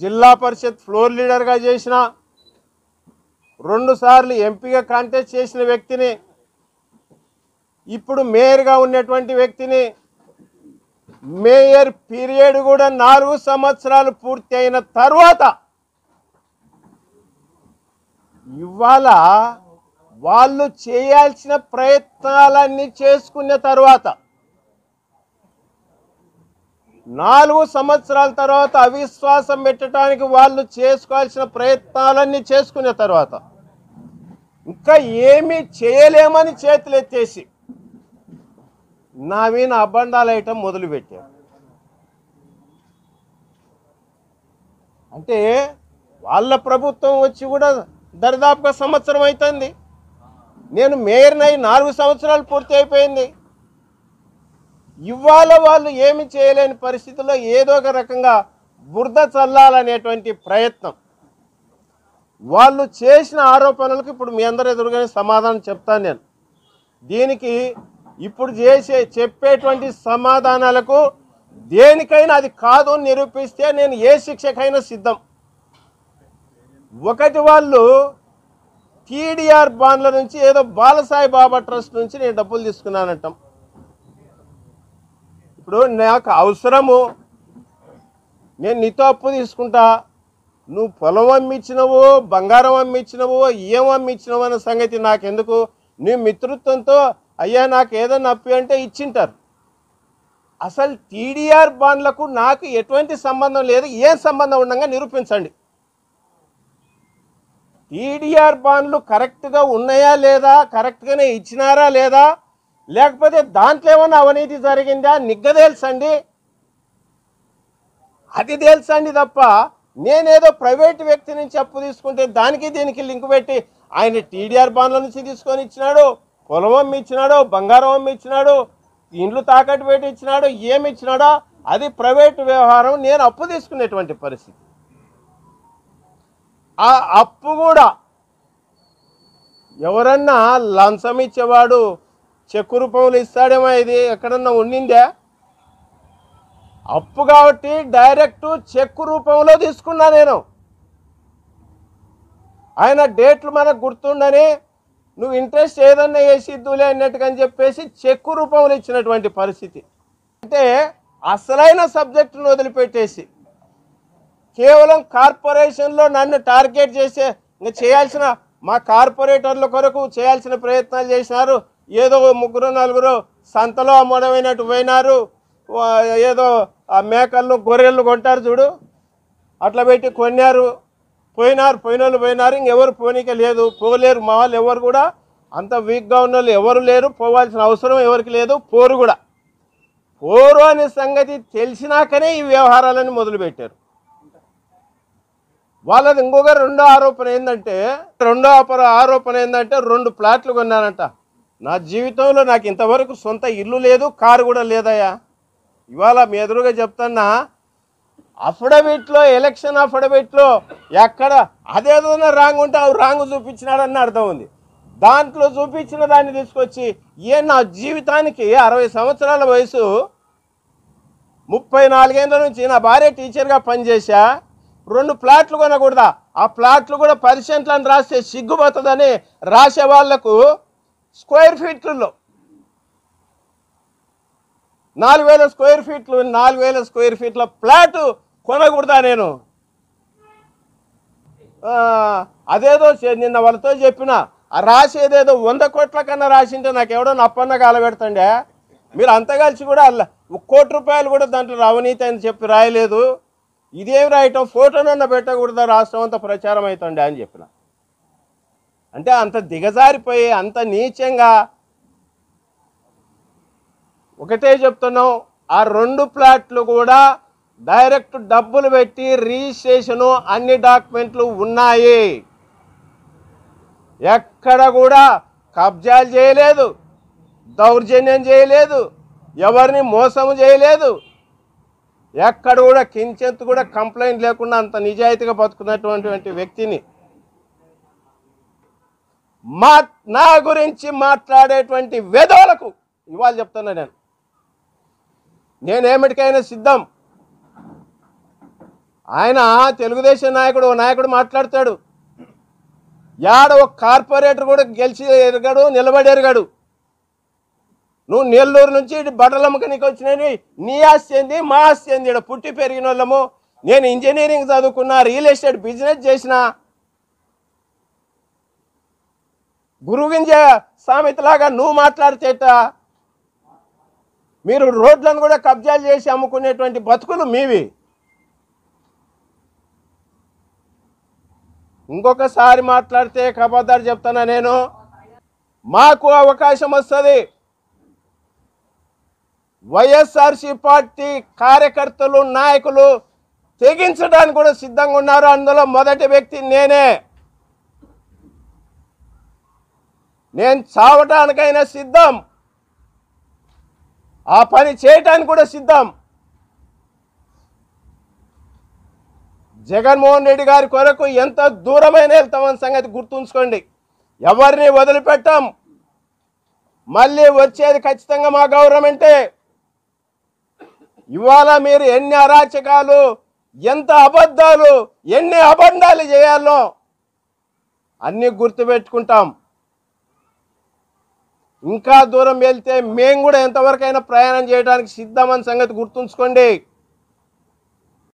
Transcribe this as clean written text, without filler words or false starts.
జిల్లా పరిషత్ ఫ్లోర్ లీడర్గా చేసిన, 2 సార్లు ఎంపీగా కాంటెస్ట్ చేసిన వ్యక్తిని, ఇప్పుడు మేయర్గా ఉన్నటువంటి వ్యక్తిని, మేయర్ పీరియడ్ కూడా 4 సంవత్సరాలు పూర్తి అయిన తర్వాత ఇవాళ వాళ్ళు చేయాల్సిన ప్రయత్నాలన్నీ చేసుకున్న తర్వాత 4 సంవత్సరాల తర్వాత అవిశ్వాసం పెట్టడానికి వాళ్ళు చేసుకోవాల్సిన ప్రయత్నాలన్నీ చేసుకున్న తర్వాత ఇంకా ఏమీ చేయలేమని చేతులు ఎత్తేసి నా మీద అబండాలు వేయటం మొదలుపెట్టారు. అంటే వాళ్ళ ప్రభుత్వం వచ్చి కూడా దరిదాపుగా సంవత్సరం అవుతుంది. నేను మేయర్నై 4 సంవత్సరాలు పూర్తి అయిపోయింది. ఇవాళ వాళ్ళు ఏమి చేయలేని పరిస్థితుల్లో ఏదో ఒక రకంగా బురద చల్లాలనేటువంటి ప్రయత్నం, వాళ్ళు చేసిన ఆరోపణలకు ఇప్పుడు మీ అందరి ఎదురుగానే సమాధానం చెప్తాను నేను. దీనికి ఇప్పుడు చెప్పేటువంటి సమాధానాలకు దేనికైనా అది కాదు నిరూపిస్తే నేను ఏ శిక్షకైనా సిద్ధం. ఒకటి, వాళ్ళు టీడీఆర్ బాండ్ల నుంచి ఏదో బాలసాయి బాబా ట్రస్ట్ నుంచి నేను డబ్బులు తీసుకున్నానంటాం. ఇప్పుడు నాకు అవసరము, నేను నీతో అప్పు తీసుకుంటా, నువ్వు పొలం అమ్మిచ్చినవో బంగారం అమ్మిచ్చినవో ఏం అమ్మిచ్చినవో అన్న సంగతి నాకెందుకు? నీ మిత్రుత్వంతో అయ్యా నాకు ఏదన్నా అప్పు అంటే ఇచ్చింటారు. అసలు టీడీఆర్ బాండ్లకు నాకు ఎటువంటి సంబంధం లేదు. ఏం సంబంధం ఉండగా నిరూపించండి. టీడీఆర్ బాండ్లు కరెక్ట్గా ఉన్నాయా లేదా, కరెక్ట్గానే ఇచ్చినారా లేదా, లేకపోతే దాంట్లో ఏమన్నా అవినీతి జరిగిందా నిగ్గదేల్చండి. అది తెలుసండి తప్ప నేనేదో ప్రైవేట్ వ్యక్తి నుంచి అప్పు తీసుకుంటే దానికి దీనికి లింక్ పెట్టి ఆయన టీడీఆర్ బాండ్ల నుంచి తీసుకొని ఇచ్చినాడు, పొలం అమ్మి ఇచ్చినాడు, బంగారం అమ్మి ఇచ్చినాడు, ఇండ్లు తాకట్టు పెట్టి ఇచ్చినాడు, ఏమి ఇచ్చినాడో అది ప్రైవేట్ వ్యవహారం. నేను అప్పు తీసుకునేటువంటి పరిస్థితి. ఆ అప్పు కూడా ఎవరన్నా లంచం ఇచ్చేవాడు చెక్కు రూపంలో ఇస్తాడేమో, ఇది ఎక్కడన్నా ఉండిందా? అప్పు కాబట్టి డైరెక్ట్ చెక్కు రూపంలో తీసుకున్నా నేను. ఆయన డేట్లు మనకు గుర్తుండని నువ్వు ఇంట్రెస్ట్ ఏదన్నా వేసిద్దులే అన్నట్టుగా అని చెప్పేసి చెక్కు రూపంలో ఇచ్చినటువంటి పరిస్థితి. అంటే అసలైన సబ్జెక్టును వదిలిపెట్టేసి కేవలం కార్పొరేషన్లో నన్ను టార్గెట్ చేసే చేయాల్సిన మా కార్పొరేటర్ల కొరకు చేయాల్సిన ప్రయత్నాలు చేసినారు. ఏదో 3-4 సంతలో అమ్మడమైనట్టు పోయినారు. ఏదో ఆ మేకలను గొర్రెలను కొంటారు చూడు, అట్లా పెట్టి కొన్నారు, పోయినారు. పోయినోళ్ళు పోయినారు, ఇంకెవరు పోనీక లేదు, పోలేరు. మా వాళ్ళు ఎవరు కూడా అంత వీక్గా ఉన్న వాళ్ళు ఎవరు లేరు, పోవాల్సిన అవసరం ఎవరికి లేదు, పోరు కూడా. పోరు అనే సంగతి తెలిసినాకనే ఈ వ్యవహారాలను మొదలుపెట్టారు. వాళ్ళది ఇంకొక రెండో ఆరోపణ ఏంటంటే 2 ప్లాట్లు కొన్నానంట. నా జీవితంలో నాకు ఇంతవరకు సొంత ఇల్లు లేదు, కారు కూడా లేదయ్యా. ఇవాళ మీ ఎదురుగా చెప్తున్నా, అఫిడవిట్లో, ఎలక్షన్ అఫిడవిట్లో ఎక్కడ అదేదైనా రాంగ్ ఉంటే అవి రాంగ్ చూపించినాడని అర్థం ఉంది. దాంట్లో చూపించిన దాన్ని తీసుకొచ్చి నా జీవితానికి 60 సంవత్సరాల వయసు, 34 ఏళ్ళ నుంచి నా భార్య టీచర్గా పనిచేశా, 2 ప్లాట్లు కొనకూడదా? ఆ ప్లాట్లు కూడా 10 సెంట్లని రాస్తే సిగ్గుపోతుందని రాసే వాళ్లకు స్క్వేర్ ఫీట్లలో 4,000 స్క్వేర్ ఫీట్లు, 4,000 స్క్వేర్ ఫీట్ల ప్లాటు కొనకూడదా నేను? అదేదో నిన్న వాళ్ళతో చెప్పిన రాసేదేదో 100 కోట్ల కన్నా రాసింటే నాకు ఎవడో నప్పన్న కాలబెడతాండే. మీరు అంతా కలిసి కూడా ₹1 కోటి కూడా దాంట్లో అవినీతి అని చెప్పి రాయలేదు. ఇదేం రాయటం, ఫోటోనన్నా పెట్టకూడదా, రాష్ట్రం అంతా ప్రచారం అవుతుండే అని చెప్పిన. అంటే అంత దిగజారిపోయి అంత నీచంగా ఒకటే చెప్తున్నాం, ఆ 2 ప్లాట్లు కూడా డైరెక్ట్ డబ్బులు పెట్టి రిజిస్ట్రేషను అన్ని డాక్యుమెంట్లు ఉన్నాయి. ఎక్కడ కూడా కబ్జాలు చేయలేదు, దౌర్జన్యం చేయలేదు, ఎవరిని మోసం చేయలేదు, ఎక్కడ కూడా కించెత్తు కూడా కంప్లైంట్ లేకుండా అంత నిజాయితీగా బతుకున్నటువంటి వ్యక్తిని నా గురించి మాట్లాడేటువంటి వేదోలకు ఇవాళ చెప్తున్నా, నేనేమిటికైనా సిద్ధం. ఆయన తెలుగుదేశం నాయకుడు మాట్లాడతాడు. యాడ ఒక కార్పొరేటర్ కూడా గెలిచి ఎరగాడు, నిలబడి ఎరగాడు. నువ్వు నెల్లూరు నుంచి ఇటు బట్టలమ్మకనికి వచ్చినవి, నీ ఆస్తి ఏంది, మా ఆస్తి ఏంది? ఇక్కడ పుట్టి పెరిగిన వాళ్ళము. నేను ఇంజనీరింగ్ చదువుకున్నా, రియల్ ఎస్టేట్ బిజినెస్ చేసిన. గురువింజ సామెతలాగా నువ్వు మాట్లాడితేట మీరు రోడ్లను కూడా కబ్జాలు చేసి అమ్ముకునేటువంటి బతుకులు మీవి. ఇంకొకసారి మాట్లాడితే ఖబర్దారు చెప్తానా నేను. మాకు అవకాశం వస్తుంది. వైఎస్ఆర్సీ పార్టీ కార్యకర్తలు, నాయకులు తెగించడానికి కూడా సిద్ధంగా ఉన్నారు. అందులో మొదటి వ్యక్తి నేనే. నేను చావటానికైనా సిద్ధం, ఆ పని చేయటానికి కూడా సిద్ధం. జగన్మోహన్ రెడ్డి గారి కొరకు ఎంత దూరమైన వెళ్తామని సంగతి గుర్తుంచుకోండి. ఎవరిని వదిలిపెట్టాం. మళ్ళీ వచ్చేది ఖచ్చితంగా మా గవర్నమెంటే. ఇవాళ మీరు ఎన్ని అరాచకాలు, ఎంత అబద్ధాలు, ఎన్ని అబద్ధాలు చేయాలో అన్నీ గుర్తుపెట్టుకుంటాం. ఇంకా దూరం వెళ్తే మేము కూడా ఎంతవరకైనా ప్రయాణం చేయడానికి సిద్ధమని సంగతి గుర్తుంచుకోండి.